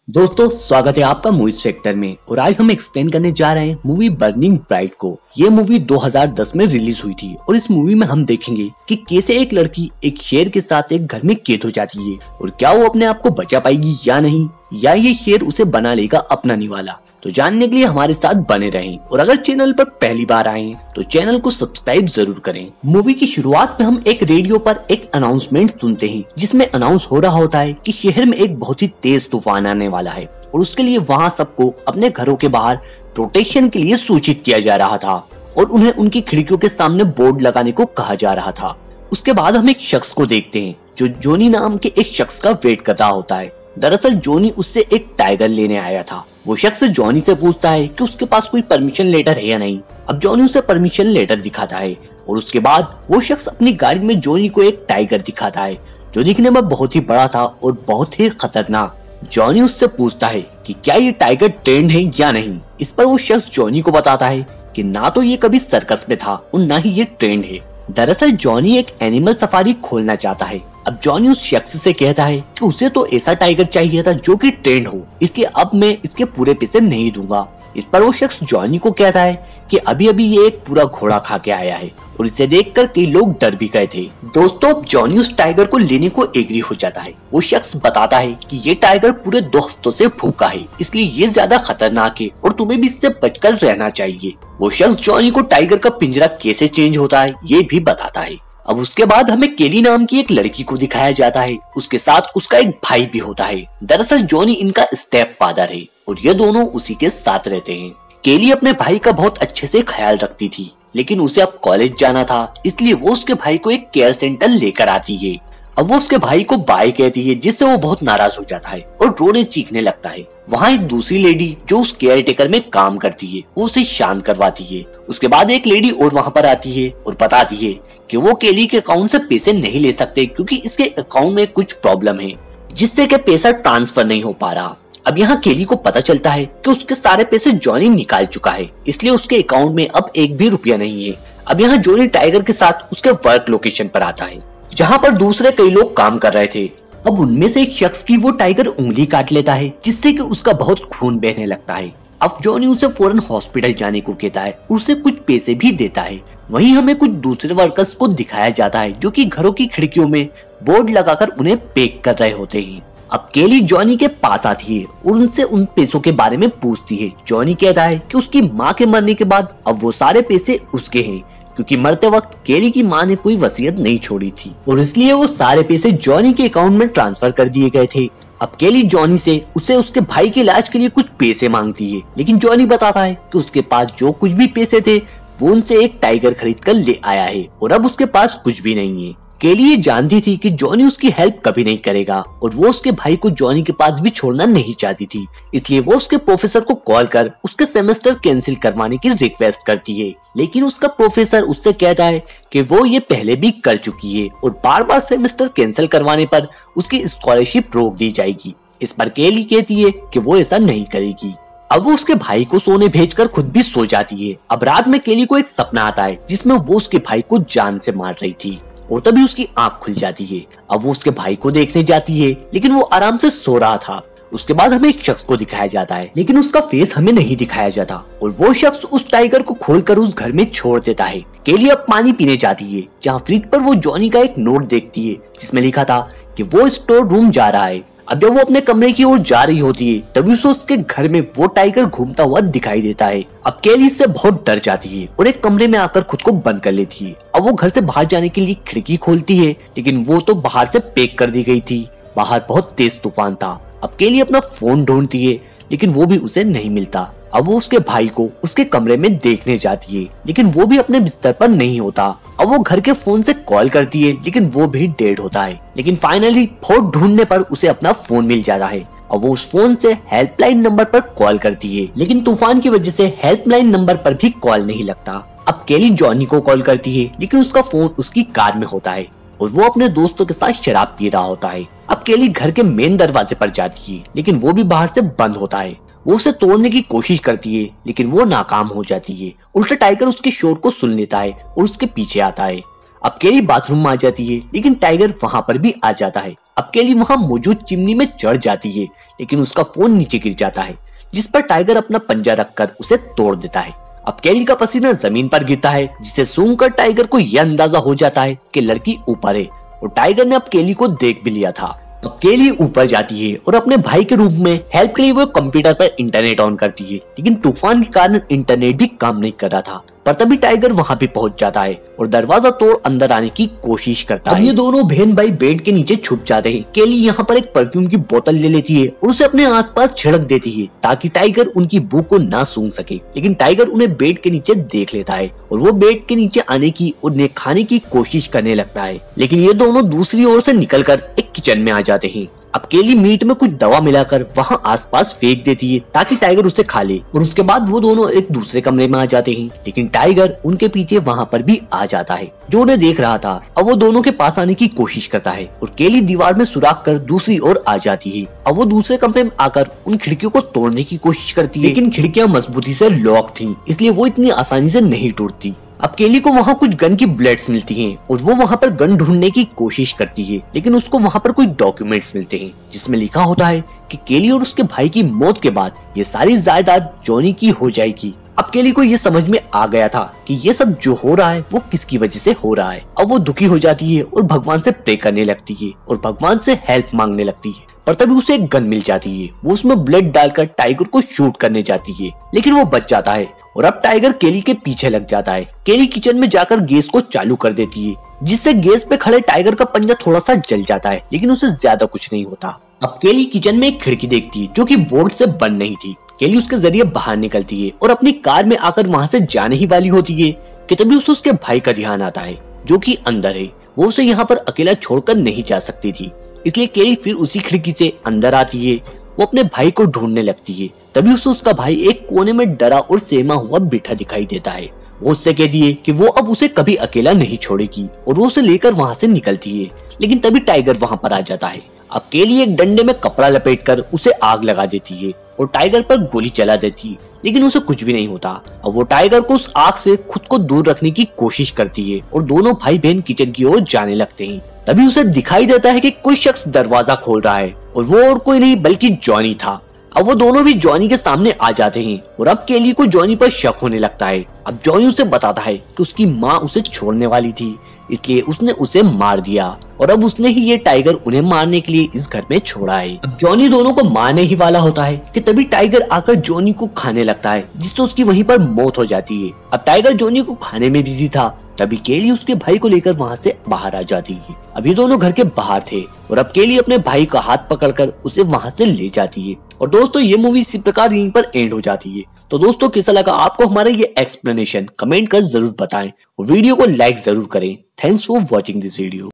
दोस्तों स्वागत है आपका मूवी सेक्टर में। और आज हम एक्सप्लेन करने जा रहे हैं मूवी बर्निंग ब्राइट को। ये मूवी 2010 में रिलीज हुई थी और इस मूवी में हम देखेंगे कि कैसे एक लड़की एक शेर के साथ एक घर में कैद हो जाती है और क्या वो अपने आप को बचा पाएगी या नहीं, या ये शेर उसे बना लेगा अपना निवाला। तो जानने के लिए हमारे साथ बने रहें और अगर चैनल पर पहली बार आए तो चैनल को सब्सक्राइब जरूर करें। मूवी की शुरुआत में हम एक रेडियो पर एक अनाउंसमेंट सुनते हैं जिसमें अनाउंस हो रहा होता है कि शहर में एक बहुत ही तेज तूफान आने वाला है और उसके लिए वहाँ सबको अपने घरों के बाहर प्रोटेक्शन के लिए सूचित किया जा रहा था और उन्हें उनकी खिड़कियों के सामने बोर्ड लगाने को कहा जा रहा था। उसके बाद हम एक शख्स को देखते हैं जो जोनी नाम के एक शख्स का वेट कर रहा होता है। दरअसल जोनी उससे एक टाइगर लेने आया था। वो शख्स जॉनी से पूछता है कि उसके पास कोई परमिशन लेटर है या नहीं। अब जॉनी उसे परमिशन लेटर दिखाता है और उसके बाद वो शख्स अपनी गाड़ी में जॉनी को एक टाइगर दिखाता है जो दिखने में बहुत ही बड़ा था और बहुत ही खतरनाक। जॉनी उससे पूछता है कि क्या ये टाइगर ट्रेंड है या नहीं। इस पर वो शख्स जॉनी को बताता है कि ना तो ये कभी सर्कस में था और ना ही ये ट्रेंड है। दरअसल जॉनी एक एनिमल सफारी खोलना चाहता है। अब जॉनी उस शख्स से कहता है कि उसे तो ऐसा टाइगर चाहिए था जो कि ट्रेंड हो, इसलिए अब मैं इसके पूरे पैसे नहीं दूंगा। इस पर वो शख्स जॉनी को कहता है कि अभी अभी ये एक पूरा घोड़ा खा के आया है और इसे देखकर कई लोग डर भी गए थे। दोस्तों अब जॉनी उस टाइगर को लेने को एग्री हो जाता है। वो शख्स बताता है कि ये टाइगर पूरे 2 हफ्तों से भूखा है, इसलिए ये ज्यादा खतरनाक है और तुम्हें भी इससे बचकर रहना चाहिए। वो शख्स जॉनी को टाइगर का पिंजरा कैसे चेंज होता है ये भी बताता है। अब उसके बाद हमें केली नाम की एक लड़की को दिखाया जाता है। उसके साथ उसका एक भाई भी होता है। दरअसल जॉनी इनका स्टेप फादर है और ये दोनों उसी के साथ रहते हैं। केली अपने भाई का बहुत अच्छे से ख्याल रखती थी, लेकिन उसे अब कॉलेज जाना था, इसलिए वो उसके भाई को एक केयर सेंटर लेकर आती है। अब वो उसके भाई को बाय कहती है जिससे वो बहुत नाराज हो जाता है और रोने चीखने लगता है। वहाँ एक दूसरी लेडी जो उस केयर टेकर में काम करती है वो उसे शांत करवाती है। उसके बाद एक लेडी और वहाँ पर आती है और बताती है कि वो केली के अकाउंट से पैसे नहीं ले सकते क्योंकि इसके अकाउंट में कुछ प्रॉब्लम है जिससे कि पैसा ट्रांसफर नहीं हो पा रहा। अब यहाँ केली को पता चलता है कि उसके सारे पैसे जॉनी निकाल चुका है, इसलिए उसके अकाउंट में अब एक भी रुपया नहीं है। अब यहाँ जॉनी टाइगर के साथ उसके वर्क लोकेशन पर आता है जहाँ पर दूसरे कई लोग काम कर रहे थे। अब उनमें से एक शख्स की वो टाइगर उंगली काट लेता है जिससे कि उसका बहुत खून बहने लगता है। अब जॉनी उसे फौरन हॉस्पिटल जाने को कहता है और उसे कुछ पैसे भी देता है। वहीं हमें कुछ दूसरे वर्कर्स को दिखाया जाता है जो कि घरों की खिड़कियों में बोर्ड लगाकर उन्हें पैक कर रहे होते हैं। अब केली जॉनी के पास आती है और उनसे उन पैसों के बारे में पूछती है। जॉनी कहता है कि उसकी माँ के मरने के बाद अब वो सारे पैसे उसके हैं क्योंकि मरते वक्त केली की माँ ने कोई वसीयत नहीं छोड़ी थी और इसलिए वो सारे पैसे जॉनी के अकाउंट में ट्रांसफर कर दिए गए थे। अब केली जॉनी से उसे उसके भाई के इलाज के लिए कुछ पैसे मांगती है, लेकिन जॉनी बताता है कि उसके पास जो कुछ भी पैसे थे वो उनसे एक टाइगर खरीद कर ले आया है और अब उसके पास कुछ भी नहीं है। केली ये जानती थी कि जॉनी उसकी हेल्प कभी नहीं करेगा और वो उसके भाई को जॉनी के पास भी छोड़ना नहीं चाहती थी, इसलिए वो उसके प्रोफेसर को कॉल कर उसके सेमेस्टर कैंसिल करवाने की रिक्वेस्ट करती है। लेकिन उसका प्रोफेसर उससे कहता है कि वो ये पहले भी कर चुकी है और बार बार सेमेस्टर कैंसिल करवाने पर उसकी स्कॉलरशिप रोक दी जाएगी। इस पर केली कहती है कि वो ऐसा नहीं करेगी। अब वो उसके भाई को सोने भेजकर खुद भी सो जाती है। अब रात में केली को एक सपना आता है जिसमें वो उसके भाई को जान से मार रही थी और तभी उसकी आंख खुल जाती है। अब वो उसके भाई को देखने जाती है लेकिन वो आराम से सो रहा था। उसके बाद हमें एक शख्स को दिखाया जाता है लेकिन उसका फेस हमें नहीं दिखाया जाता और वो शख्स उस टाइगर को खोलकर उस घर में छोड़ देता है। केली अब पानी पीने जाती है जहाँ फ्रिज पर वो जॉनी का एक नोट देखती है जिसमें लिखा था कि वो स्टोर रूम जा रहा है। अब जब वो अपने कमरे की ओर जा रही होती है तभी उसे उसके घर में वो टाइगर घूमता हुआ दिखाई देता है। अब केली इससे बहुत डर जाती है और एक कमरे में आकर खुद को बंद कर लेती है। अब वो घर से बाहर जाने के लिए खिड़की खोलती है लेकिन वो तो बाहर से पैक कर दी गई थी। बाहर बहुत तेज तूफान था। अब केली अपना फोन ढूंढती है लेकिन वो भी उसे नहीं मिलता। अब वो उसके भाई को उसके कमरे में देखने जाती है लेकिन वो भी अपने बिस्तर पर नहीं होता। अब वो घर के फोन से कॉल करती है लेकिन वो भी डेड होता है। लेकिन फाइनली बहुत ढूंढने पर उसे अपना फोन मिल जाता है और वो उस फोन से हेल्पलाइन नंबर पर कॉल करती है, लेकिन तूफान की वजह से हेल्पलाइन नंबर पर भी कॉल नहीं लगता। अब केली जॉनी को कॉल करती है लेकिन उसका फोन उसकी कार में होता है और वो अपने दोस्तों के साथ शराब पी रहा होता है। अब केली घर के मेन दरवाजे पर जाती है लेकिन वो भी बाहर से बंद होता है। वो उसे तोड़ने की कोशिश करती है लेकिन वो नाकाम हो जाती है। उल्टा टाइगर उसके शोर को सुन लेता है और उसके पीछे आता है। अब केली बाथरूम में आ जाती है, लेकिन टाइगर वहाँ पर भी आ जाता है। अब केली वहाँ मौजूद चिमनी में चढ़ जाती है, लेकिन उसका फोन नीचे गिर जाता है, जिस पर टाइगर अपना पंजा रखकर उसे तोड़ देता है। अब केली का पसीना जमीन पर गिरता है, जिसे सूंघकर टाइगर को यह अंदाजा हो जाता है कि लड़की ऊपर है और टाइगर ने अब केली को देख भी लिया था। अब केली ऊपर जाती है और अपने भाई के रूप में हेल्प के लिए वो कंप्यूटर पर इंटरनेट ऑन करती है, लेकिन तूफान के कारण इंटरनेट भी काम नहीं कर रहा था। पर तभी टाइगर वहाँ पे पहुंच जाता है और दरवाजा तोड़ अंदर आने की कोशिश करता है। ये दोनों बहन भाई बेड के नीचे छुप जाते हैं। केली यहाँ पर एक परफ्यूम की बोतल ले लेती है और उसे अपने आसपास छिड़क देती है ताकि टाइगर उनकी भूख को ना सूंघ सके, लेकिन टाइगर उन्हें बेड के नीचे देख लेता है और वो बेड के नीचे आने की और उन्हें खाने की कोशिश करने लगता है, लेकिन ये दोनों दूसरी ओर से निकलकर एक किचन में आ जाते हैं। अब केली मीट में कुछ दवा मिलाकर वहाँ आसपास फेंक देती है ताकि टाइगर उसे खा ले और उसके बाद वो दोनों एक दूसरे कमरे में आ जाते हैं, लेकिन टाइगर उनके पीछे वहाँ पर भी आ जाता है जो उन्हें देख रहा था। अब वो दोनों के पास आने की कोशिश करता है और केली दीवार में सुराख कर दूसरी ओर आ जाती है। अब वो दूसरे कमरे में आकर उन खिड़कियों को तोड़ने की कोशिश करती है, लेकिन खिड़कियां मजबूती से लॉक थी, इसलिए वो इतनी आसानी से नहीं टूटती। अब केली को वहाँ कुछ गन की बुलेट्स मिलती हैं और वो वहाँ पर गन ढूंढने की कोशिश करती है, लेकिन उसको वहाँ पर कुछ डॉक्यूमेंट्स मिलते हैं जिसमें लिखा होता है कि केली और उसके भाई की मौत के बाद ये सारी जायदाद जॉनी की हो जाएगी। अब केली को ये समझ में आ गया था कि ये सब जो हो रहा है वो किसकी वजह से हो रहा है। अब वो दुखी हो जाती है और भगवान से प्रे करने लगती है और भगवान से हेल्प मांगने लगती है। पर तभी उसे एक गन मिल जाती है। वो उसमें ब्लड डालकर टाइगर को शूट करने जाती है, लेकिन वो बच जाता है और अब टाइगर केली के पीछे लग जाता है। केली किचन में जाकर गैस को चालू कर देती है, जिससे गैस पे खड़े टाइगर का पंजा थोड़ा सा जल जाता है, लेकिन उसे ज्यादा कुछ नहीं होता। अब केली किचन में एक खिड़की देखती है जो कि बोर्ड से बंद नहीं थी। केली उसके जरिए बाहर निकलती है और अपनी कार में आकर वहाँ से जाने ही वाली होती है कि तभी उसे उसके भाई का ध्यान आता है जो कि अंदर है। वो उसे यहाँ पर अकेला छोड़कर नहीं जा सकती थी, इसलिए केली फिर उसी खिड़की से अंदर आती है। वो अपने भाई को ढूंढने लगती है। तभी उसे उसका भाई एक कोने में डरा और सहमा हुआ बैठा दिखाई देता है। वो उससे कहती है कि वो अब उसे कभी अकेला नहीं छोड़ेगी और वो उसे लेकर वहाँ से निकलती है, लेकिन तभी टाइगर वहाँ पर आ जाता है। अब केली एक डंडे में कपड़ा लपेटकर उसे आग लगा देती है और टाइगर पर गोली चला देती है, लेकिन उसे कुछ भी नहीं होता। अब वो टाइगर को उस आग से खुद को दूर रखने की कोशिश करती है और दोनों भाई बहन किचन की ओर जाने लगते हैं। तभी उसे दिखाई देता है कि कोई शख्स दरवाजा खोल रहा है और वो और कोई नहीं बल्कि जॉनी था। अब वो दोनों भी जॉनी के सामने आ जाते हैं और अब केली को जॉनी पर शक होने लगता है। अब जॉनी उसे बताता है कि उसकी माँ उसे छोड़ने वाली थी, इसलिए उसने उसे मार दिया और अब उसने ही ये टाइगर उन्हें मारने के लिए इस घर में छोड़ा है। अब जॉनी दोनों को मारने ही वाला होता है कि तभी टाइगर आकर जॉनी को खाने लगता है, जिससे उसकी वहीं पर मौत हो जाती है। अब टाइगर जॉनी को खाने में बिजी था, तभी केली उसके भाई को लेकर वहाँ से बाहर आ जाती है। अब ये दोनों घर के बाहर थे और अब केली अपने भाई का हाथ पकड़कर उसे वहाँ से ले जाती है। और दोस्तों ये मूवी इसी प्रकार यहीं पर एंड हो जाती है। तो दोस्तों कैसा लगा आपको हमारा ये एक्सप्लेनेशन, कमेंट कर जरूर बताएं और वीडियो को लाइक जरूर करें। Thanks for watching this video.